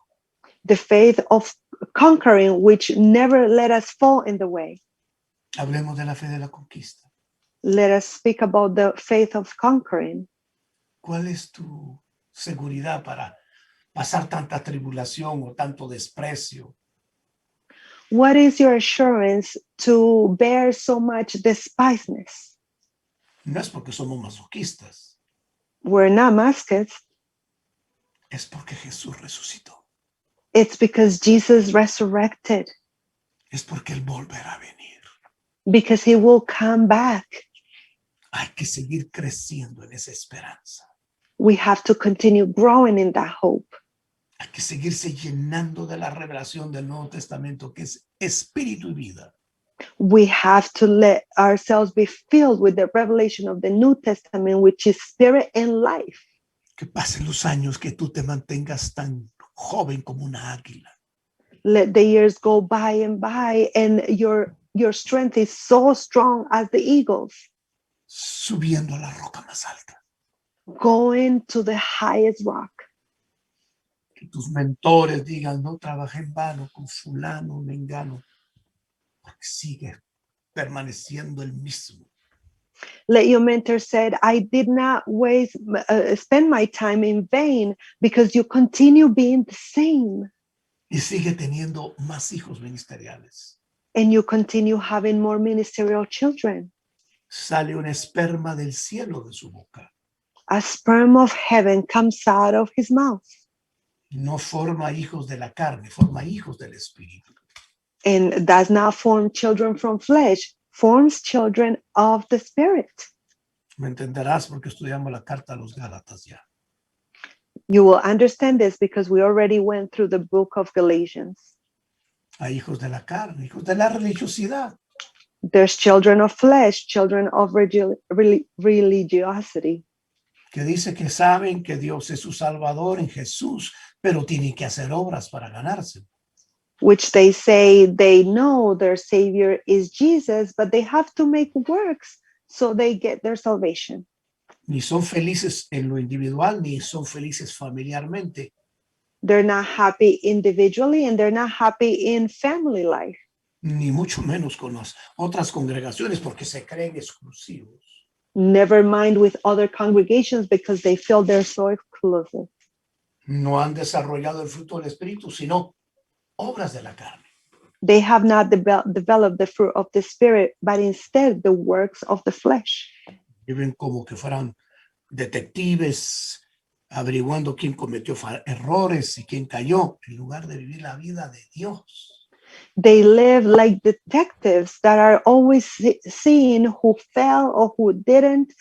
the faith of conquering, which never let us fall in the way.
Hablemos de la fe de la conquista.
Let us speak about the faith of conquering.
¿Cuál es tu seguridad para pasar tanta tribulación o tanto desprecio?
What is your assurance to bear so much despiseness?
No es porque somos masoquistas,
We're not masochists.
es porque Jesús resucitó.
It's because Jesus resurrected,
Es porque Él volverá a venir.
because he will come back.
Hay que seguir creciendo en esa esperanza.
We have to continue growing in that hope.
Hay que seguirse llenando de la revelación del Nuevo Testamento, que es espíritu y vida.
We have to let ourselves be filled with the revelation of the New Testament, which is spirit and life.
Que pasen los años, que tú te mantengas tan joven como una águila.
Let the years go by, and your strength is so strong as the eagles,
Subiendo a la roca más alta.
going to the highest rock.
Que tus mentores digan, no trabajé en vano con fulano, mengano, porque sigue permaneciendo el mismo.
Let your mentor said, I did not spend my time in vain because you continue being the same
Y sigue teniendo más hijos ministeriales.
and you continue having more ministerial children.
Sale un esperma del cielo de su boca.
A sperm of heaven comes out of his mouth.
No forma hijos de la carne, forma hijos del espíritu.
And does not form children from flesh, forms children of the spirit.
Me entenderás porque estudiamos la carta a los Gálatas ya.
You will understand this because we already went through the book of Galatians.
Hay hijos de la carne, hijos de la religiosidad.
There's children of flesh, children of religiosity,
Que dice que saben que Dios es su Salvador en Jesús, pero tienen que hacer obras para ganarse.
which they say they know their Savior is Jesus, but they have to make works so they get their salvation.
Ni son felices en lo individual, ni son felices familiarmente.
They're not happy individually and they're not happy in family life,
Ni mucho menos con las otras congregaciones porque se creen exclusivos.
never mind with other congregations because they feel they're so exclusive.
No han desarrollado el fruto del Espíritu, sino obras de la carne.
They have not developed the fruit of the Spirit, but instead the works of the flesh.
Viven como que fueran detectives averiguando quién cometió errores y quién cayó, en lugar de vivir la vida de Dios.
They live like detectives that are always seeing who fell or who didn't,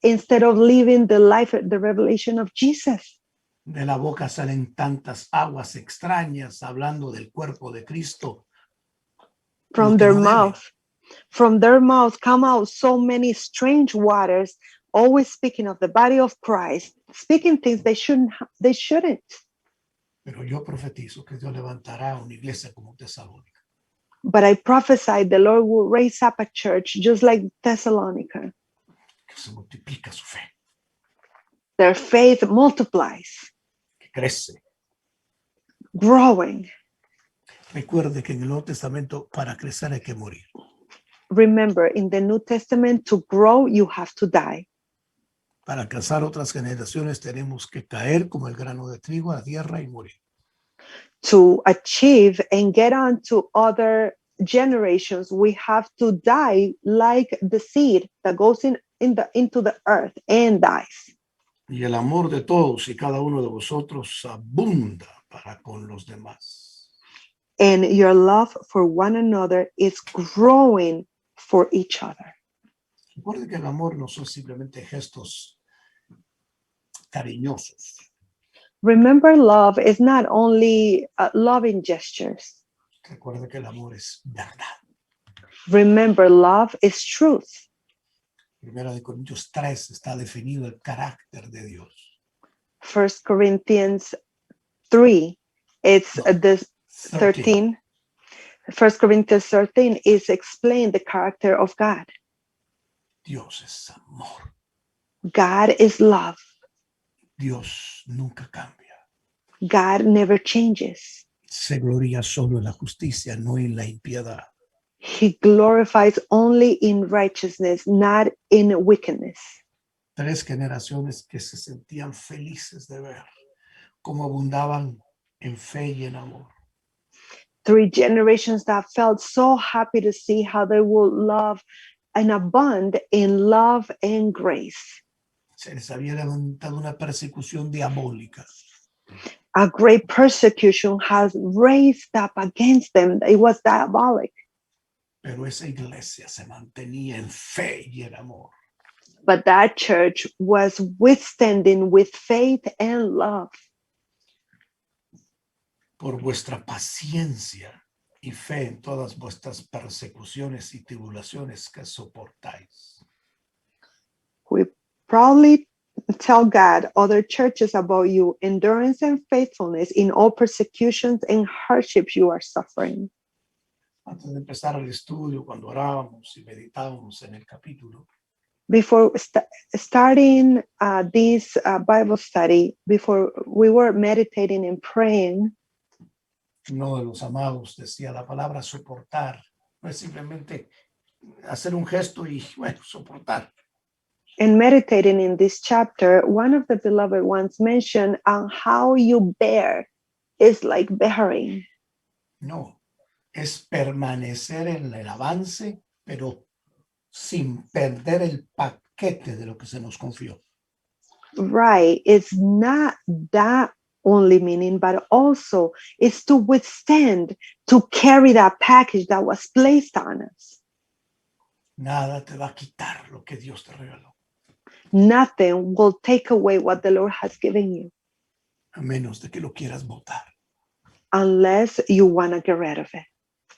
instead of living the life, the revelation of Jesus.
De la boca salen tantas aguas extrañas hablando del cuerpo de Cristo.
From
Lo que
their
no debe.
from their mouth come out so many strange waters, always speaking of the body of Christ, speaking things they shouldn't.
Pero yo profetizo que Dios levantará una iglesia como Tesalónica,
But I prophesied the Lord will raise up a church just like Thessalonica.
que se multiplica su fe,
Their faith multiplies,
que crece.
growing.
Recuerde que en el Nuevo Testamento para crecer hay que morir.
Remember, in the New Testament, to grow, you have to die.
Para alcanzar otras generaciones tenemos que caer como el grano de trigo a la tierra y morir.
To achieve and get on to other generations, we have to die like the seed that goes into the earth and dies.
Y el amor de todos y cada uno de vosotros abunda para con los demás.
And your love for one another is growing for each other.
Recuerde que el amor no son simplemente gestos cariñosos.
Remember, love is not only loving gestures.
Recuerde que el amor es verdad.
Remember, love is truth.
Primera de Corintios 3 está definido el carácter de Dios.
1 Corinthians 3, it's the 13. 1 Corinthians 13 is explain the character of God.
Dios es amor.
God is love.
Dios nunca cambia.
God never changes.
Se gloria solo en la justicia, no en la impiedad.
He glorifies only in righteousness, not in wickedness.
3 generaciones que se sentían felices de ver cómo abundaban en fe y en amor.
3 generations that felt so happy to see how they will love and abound in love and grace.
Se les había levantado una persecución diabólica.
A great persecution has raised up against them. It was diabolic.
Pero esa iglesia se mantenía en fe y en amor.
But that church was withstanding with faith and love.
Por vuestra paciencia y fe en todas vuestras persecuciones y tribulaciones que soportáis.
We proudly tell God, other churches, about you, endurance and faithfulness in all persecutions and hardships you are suffering.
Antes de empezar el estudio, cuando orábamos y meditábamos en el capítulo,
Before starting this Bible study, before we were meditating and praying,
uno de los amados decía la palabra soportar. No es simplemente hacer un gesto y, bueno, soportar.
And meditating in this chapter, one of the beloved ones mentioned on how you bear is like bearing.
No, es permanecer en el avance, pero sin perder el paquete de lo que se nos confió.
Right. It's not that only meaning, but also it's to withstand, to carry that package that was placed on us.
Nada te va a quitar lo que Dios te regaló,
Nothing will take away what the Lord has given you
a menos de que lo quieras botar.
unless you want to get rid of it.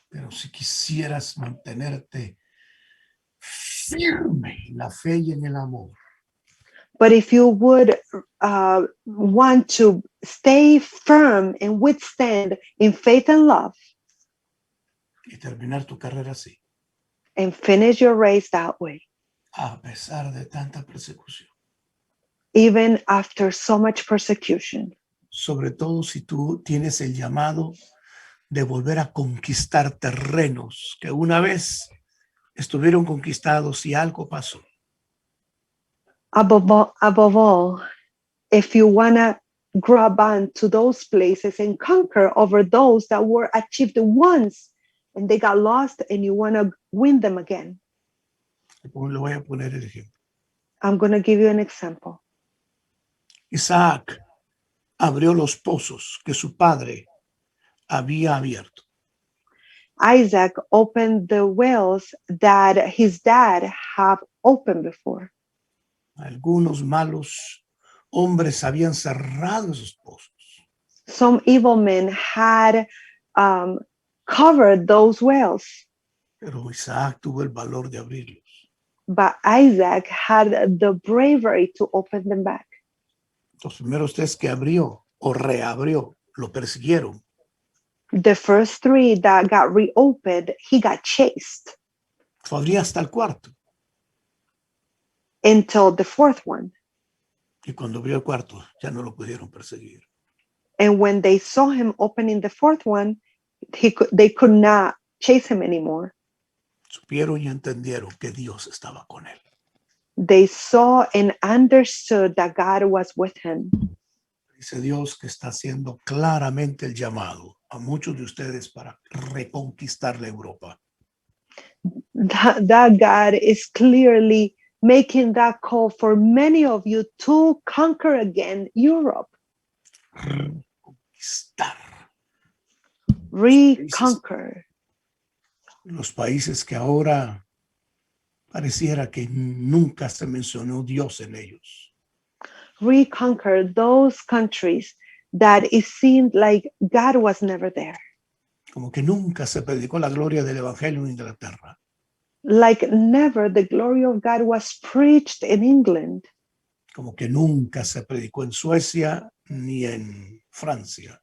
Pero si quisieras mantenerte firme en la fe y en el amor,
But if you would want to stay firm and withstand in faith and love
y terminar tu carrera así,
and finish your race that way,
a pesar de tanta persecución,
even after so much persecution,
sobre todo si tú tienes el llamado de volver a conquistar terrenos que una vez estuvieron conquistados y algo pasó.
above all, if you want to grab on to those places and conquer over those that were achieved once and they got lost and you want to win them again.
Le voy a poner el ejemplo.
I'm going to give you an example.
Isaac abrió los pozos que su padre había abierto.
Isaac opened the wells that his dad have opened before.
Algunos malos hombres habían cerrado esos pozos.
Some evil men had covered those wells,
Pero Isaac tuvo el valor de abrirlos.
but Isaac had the bravery to open them back.
Los primeros tres que abrió o reabrió, lo persiguieron.
The first three that got reopened, he got chased
Fue a abrir hasta el cuarto.
until the fourth one.
Y cuando abrió el cuarto, ya no lo pudieron perseguir.
And when they saw him opening the fourth one, they could not chase him anymore.
Supieron y entendieron que Dios estaba con él.
They saw and understood that God was with him.
Dice Dios que está haciendo claramente el llamado a muchos de ustedes para reconquistar la Europa.
That God is clearly making that call for many of you to conquer again Europe,
Reconquistar
reconquer
los países que ahora pareciera que nunca se mencionó Dios en ellos.
reconquer those countries that it seemed like God was never there.
Como que nunca se predicó la gloria del Evangelio en Inglaterra.
Like never the glory of God was preached in England.
Como que nunca se predicó en Suecia ni en Francia.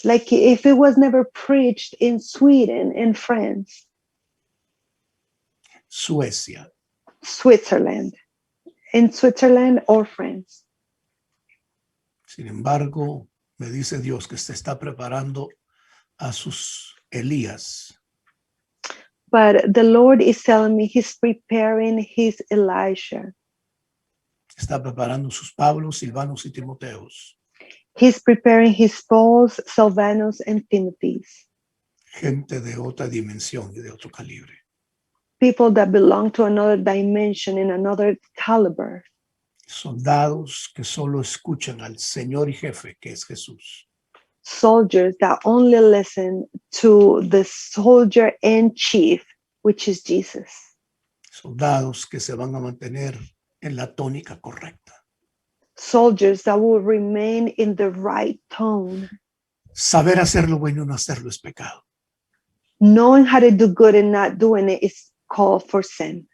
Like if it was never preached in Sweden and France,
Suecia.
Switzerland, in Switzerland or France.
Sin embargo, me dice Dios que se está preparando a sus Elías.
But the Lord is telling me he's preparing his Elisha.
Está preparando sus Pablos, Silvanos y Timoteos.
He's preparing his Pauls, Silvanus, and Timothy's.
Gente de otra dimensión y de otro calibre.
People that belong to another dimension and another caliber.
Soldados que solo escuchan al Señor y Jefe, que es Jesús.
Soldiers that only listen to the soldier and chief, which is Jesus.
Soldados que se van a mantener en la tónica correcta.
Soldiers that will remain in the right tone.
Saber hacer lo bueno y no hacerlo es pecado.
Knowing how to do good and not doing it is called for sin.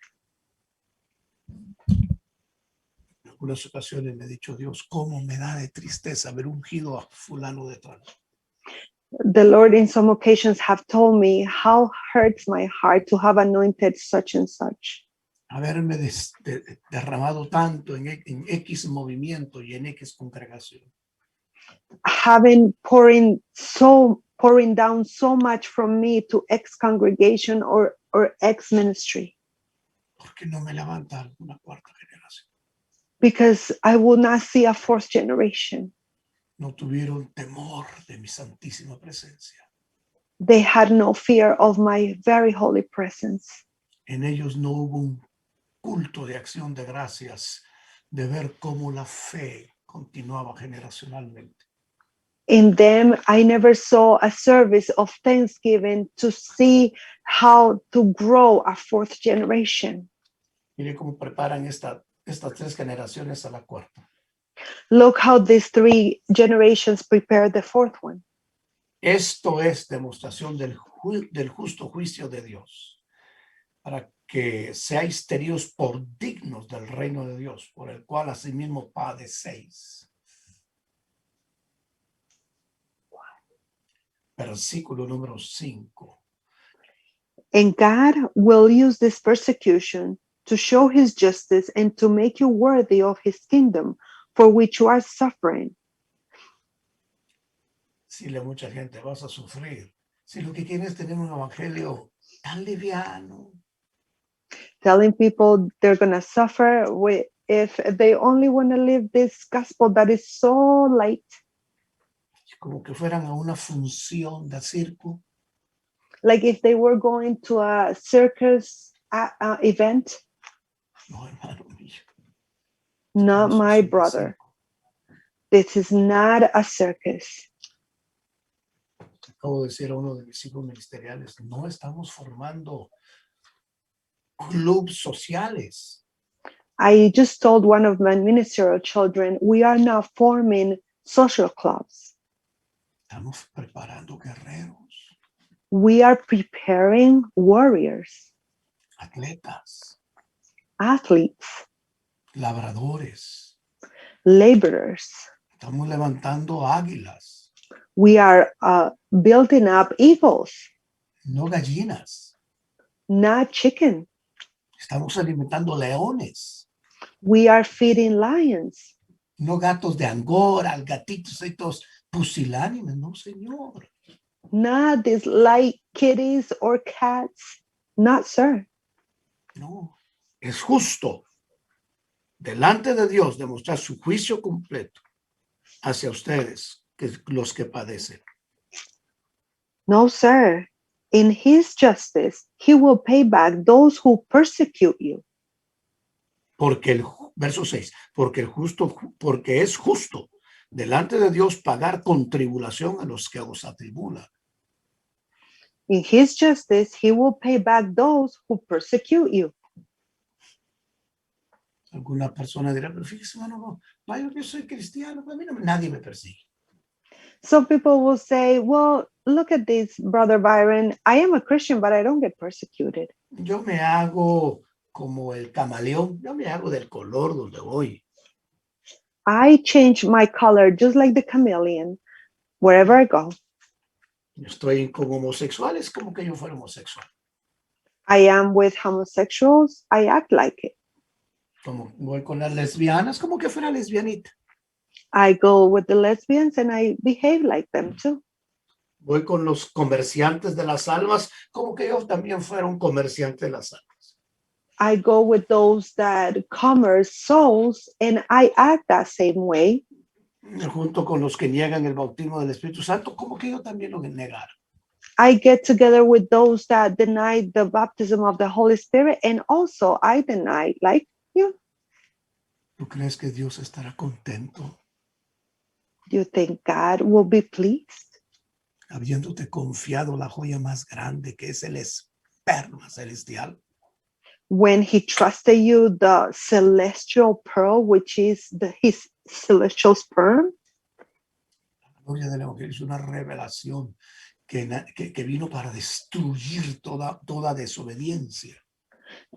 En algunas ocasiones me ha dicho Dios, cómo me da de tristeza haber ungido a fulano de tal.
The Lord in some occasions have told me how hurts my heart to have anointed such and such.
Haberme derramado tanto en X movimiento y en X congregación.
Having pouring down so much from me to X congregation or X ministry.
¿Por qué no me levanta una cuarta generación?
because I will not see a fourth generation.
No tuvieron temor de mi santísima presencia.
They had no fear of my very holy presence.
En ellos no hubo un culto de acción de gracias, de ver cómo la fe continuaba generacionalmente.
In them, I never saw a service of thanksgiving to see how to grow a fourth generation.
Mire cómo preparan estas tres generaciones a la cuarta.
Look how these three generations prepare the fourth one.
Esto es demostración del justo juicio de Dios, para que seáis tenidos por dignos del reino de Dios, por el cual asimismo padecéis. Versículo número 5.
And God will use this persecution to show his justice and to make you worthy of his kingdom for which you are suffering.
Dile a mucha gente, vas a sufrir. Si lo que quieres es tener un evangelio tan liviano,
Telling people they're going to suffer if they only want to live this gospel that is so light,
como que fueran a una función de circo.
like if they were going to a circus event.
No, hermano mío.
Not
No es
my
un
brother.
circo.
This is not a circus.
Acabo de decir a uno de mis hijos ministeriales, no estamos formando clubes sociales.
I just told one of my ministerial children, we are not forming social clubs.
Estamos preparando guerreros,
We are preparing warriors,
atletas,
athletes,
labradores.
laborers.
Estamos levantando águilas,
We are building up eagles,
no gallinas.
not chicken.
Estamos alimentando leones,
We are feeding lions,
no gatos de Angora, gatitos estos pusilánimes, no, señor.
not these light kitties or cats. Not, sir.
No, es justo delante de Dios demostrar su juicio completo hacia ustedes, que los que padecen.
No, sir. In his justice, he will pay back those who persecute you.
Porque verso 6, porque es justo delante de Dios pagar con tribulación a los que os atribulan.
In his justice, he will pay back those who persecute you.
Alguna persona dirá, pero fíjese, hermano, yo soy cristiano, a mí nadie me persigue.
Some people will say, well, look at this, Brother Byron. I am a Christian, but I don't get persecuted.
Yo me hago como el camaleón, yo me hago del color donde voy.
I change my color just like the chameleon wherever I go.
Yo estoy con homosexuales como que yo fuera homosexual.
I am with homosexuals. I act like it.
Como voy con las lesbianas como que fuera lesbianita.
I go with the lesbians and I behave like them too.
Voy con los comerciantes de las almas como que yo también fuera un comerciante de las almas.
I go with those that commerce souls and I act that same way.
Junto con los que niegan el bautismo del Espíritu Santo, como que yo también lo negara.
I get together with those that deny the baptism of the Holy Spirit, and also I deny, like you.
¿Tú crees que Dios estará contento
Do you think God will be pleased?
habiéndote confiado la joya más grande que es el esperma celestial?
When he trusted you the celestial pearl, which is his celestial sperm.
La gloria del Evangelio es una revelación que vino para destruir toda desobediencia.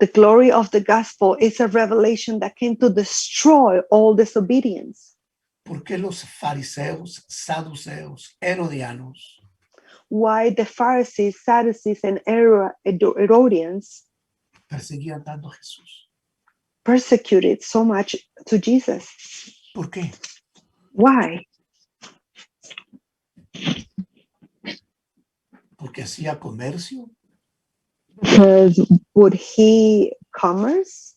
The glory of the gospel is a revelation that came to destroy all disobedience.
¿Por qué los fariseos, saduceos, herodianos
Why the Pharisees, Sadducees, and Herodians
perseguían tanto a Jesús?
persecuted so much to Jesus?
¿Por qué?
Why?
¿Porque hacía comercio?
Because would he commerce?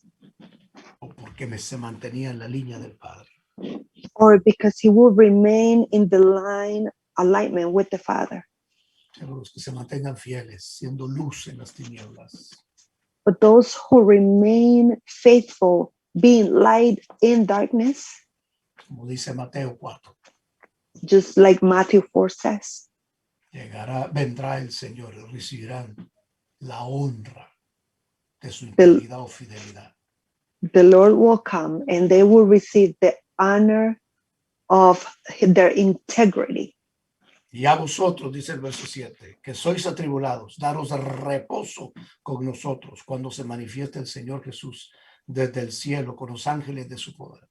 ¿O porque porque se mantenía en la línea del Padre.
or because he will remain in the alignment with the Father.
Pero los que se mantengan fieles, siendo luz en las tinieblas.
But those who remain faithful, being light in darkness,
Como dice Mateo 4,
just like Matthew 4 says,
vendrá el Señor y recibirán la honra de su integridad o fidelidad.
the Lord will come and they will receive the honor of their integrity.
Y a vosotros, dice el verso 7, que sois atribulados, daros reposo con nosotros cuando se manifieste el Señor Jesús desde el cielo con los ángeles de su poder.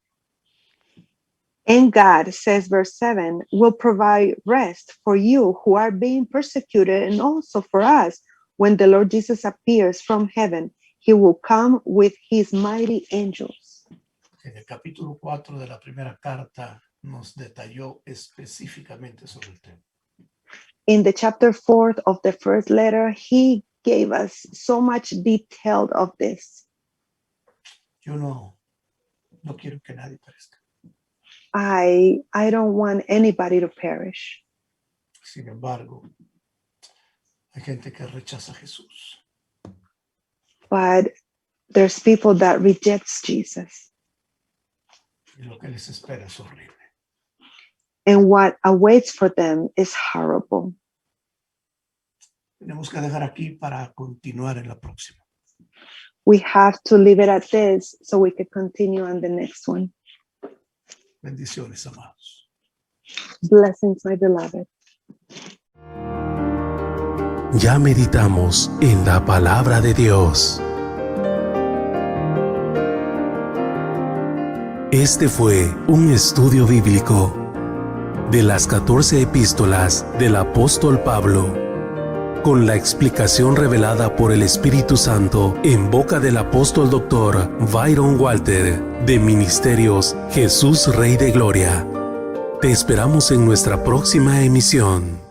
And God, says verse 7, will provide rest for you who are being persecuted, and also for us when the Lord Jesus appears from heaven. He will come with his mighty angels.
En el capítulo 4 de la primera carta nos detalló específicamente sobre el tema.
In the chapter 4 of the first letter, he gave us so much detail of this.
Yo no quiero que nadie perezca.
I don't want anybody to perish.
Sin embargo, hay gente que rechaza a Jesús.
But there's people that rejects Jesus.
Y lo que les espera es horrible.
And what awaits for them is horrible.
Tenemos que dejar aquí para continuar en la próxima.
We have to leave it at this so we can continue on the next one.
Bendiciones, amados.
Blessings, my beloved.
Ya meditamos en la palabra de Dios. Este fue un estudio bíblico de las 14 epístolas del apóstol Pablo, con la explicación revelada por el Espíritu Santo en boca del apóstol Dr. Byron Walter, de Ministerios Jesús Rey de Gloria. Te esperamos en nuestra próxima emisión.